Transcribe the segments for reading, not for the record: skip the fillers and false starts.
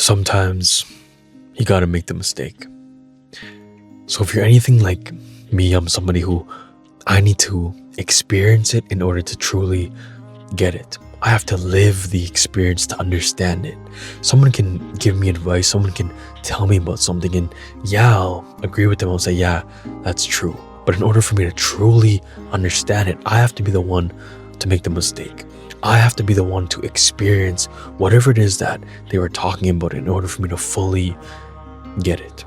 sometimes you gotta make the mistake. So if you're anything like me, I'm somebody who I need to experience it in order to truly get it. I have to live the experience to understand it. Someone can give me advice, someone can tell me about something, and yeah, I'll agree with them. I'll say, yeah, that's true. But in order for me to truly understand it, I have to be the one to make the mistake. I have to be the one to experience whatever it is that they were talking about in order for me to fully get it.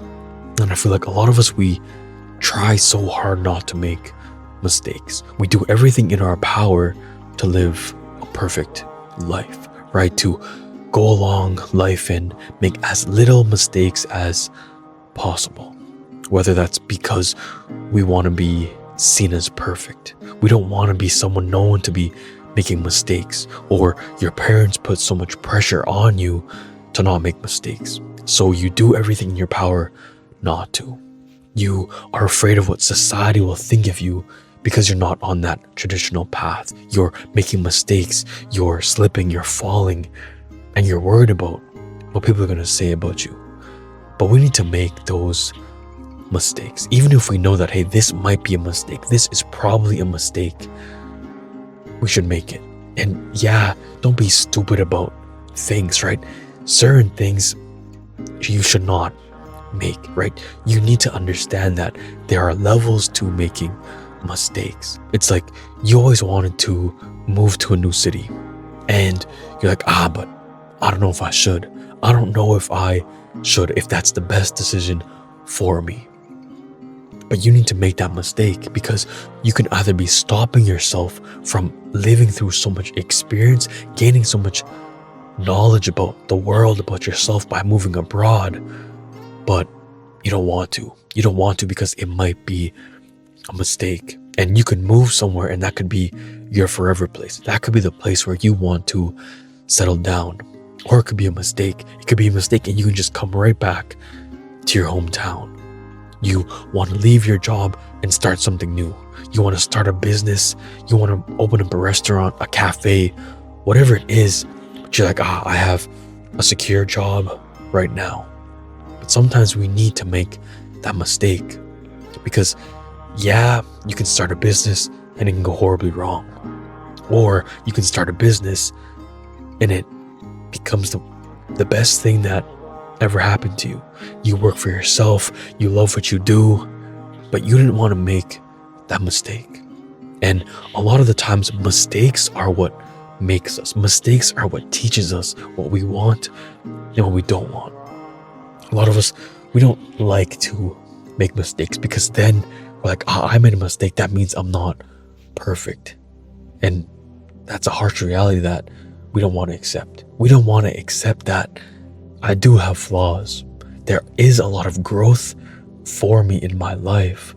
And I feel like a lot of us, we try so hard not to make mistakes. We do everything in our power to live a perfect life, right? To go along life and make as little mistakes as possible. Whether that's because we want to be seen as perfect. We don't want to be someone known to be making mistakes, or your parents put so much pressure on you to not make mistakes. So you do everything in your power not to. You are afraid of what society will think of you because you're not on that traditional path. You're making mistakes, you're slipping, you're falling, and you're worried about what people are going to say about you. But we need to make those mistakes. Even if we know that, hey, this might be a mistake, this is probably a mistake, we should make it. And yeah, don't be stupid about things, right? Certain things you should not make, right? You need to understand that there are levels to making mistakes. It's like you always wanted to move to a new city and you're like, but I don't know if I should. I don't know if I should, if that's the best decision for me. But you need to make that mistake because you can either be stopping yourself from living through so much experience, gaining so much knowledge about the world, about yourself by moving abroad, but you don't want to. You don't want to because it might be a mistake. And you can move somewhere and that could be your forever place. That could be the place where you want to settle down. Or it could be a mistake. It could be a mistake and you can just come right back to your hometown. You want to leave your job and start something new. You want to start a business. You want to open up a restaurant, a cafe, whatever it is. But you're like, I have a secure job right now. But sometimes we need to make that mistake because yeah, you can start a business and it can go horribly wrong. Or you can start a business and it becomes the best thing that ever happened to you. You work for yourself, you love what you do, but you didn't want to make that mistake. And a lot of the times, mistakes are what makes us. Mistakes are what teaches us what we want and what we don't want. A lot of us, we don't like to make mistakes because then we're like, I made a mistake. That means I'm not perfect. And that's a harsh reality that we don't want to accept. We don't want to accept that I do have flaws. There is a lot of growth for me in my life.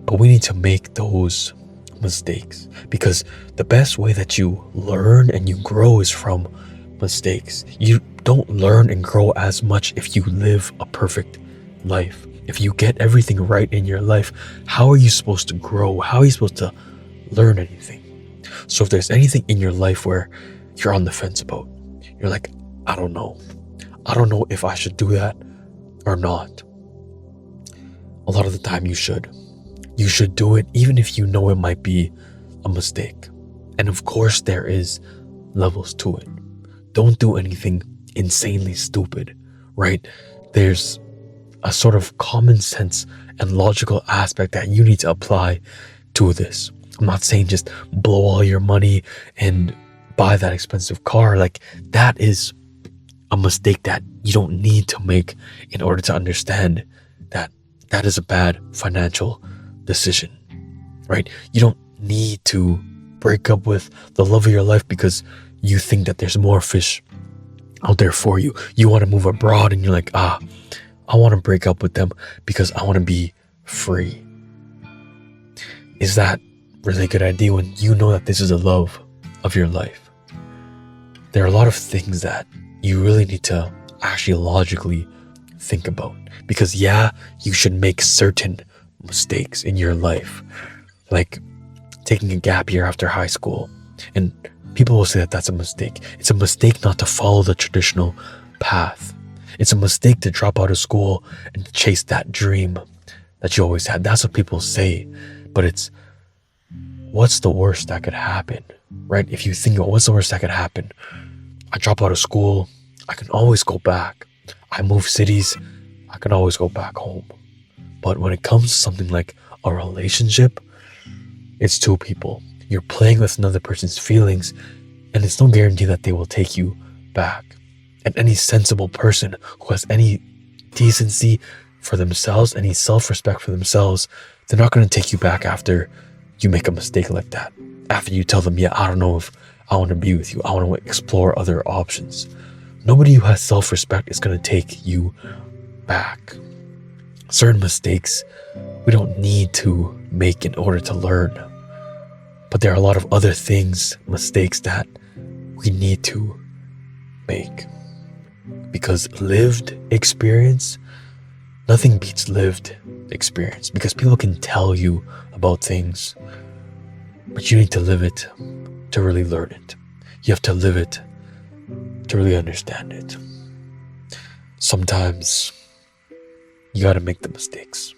But we need to make those mistakes because the best way that you learn and you grow is from mistakes. You don't learn and grow as much if you live a perfect life. If you get everything right in your life, how are you supposed to grow? How are you supposed to learn anything? So if there's anything in your life where you're on the fence about, you're like, I don't know if I should do that or not. A lot of the time you should. You should do it even if you know it might be a mistake. And of course there is levels to it. Don't do anything insanely stupid, right? There's a sort of common sense and logical aspect that you need to apply to this. I'm not saying just blow all your money and buy that expensive car. Like that is a mistake that you don't need to make in order to understand that that is a bad financial decision, right? You don't need to break up with the love of your life because you think that there's more fish out there for you. You want to move abroad and you're like, I want to break up with them because I want to be free. Is that really a good idea when you know that this is the love of your life? There are a lot of things that you really need to actually logically think about because yeah, you should make certain mistakes in your life, like taking a gap year after high school, and people will say that that's a mistake. It's a mistake not to follow the traditional path. It's a mistake to drop out of school and chase that dream that you always had. That's what people say. But it's what's the worst that could happen, right? If you think about what's the worst that could happen, I drop out of school, I can always go back. I move cities, I can always go back home. But when it comes to something like a relationship, it's two people. You're playing with another person's feelings, and it's no guarantee that they will take you back. And any sensible person who has any decency for themselves, any self-respect for themselves, they're not going to take you back after you make a mistake like that. After you tell them, yeah, I don't know if I want to be with you. I want to explore other options. Nobody who has self-respect is going to take you back. Certain mistakes we don't need to make in order to learn. But there are a lot of other things, mistakes that we need to make. Because lived experience, nothing beats lived experience. Because people can tell you about things, but you need to live it to really learn it. You have to live it to really understand it. Sometimes you gotta make the mistakes.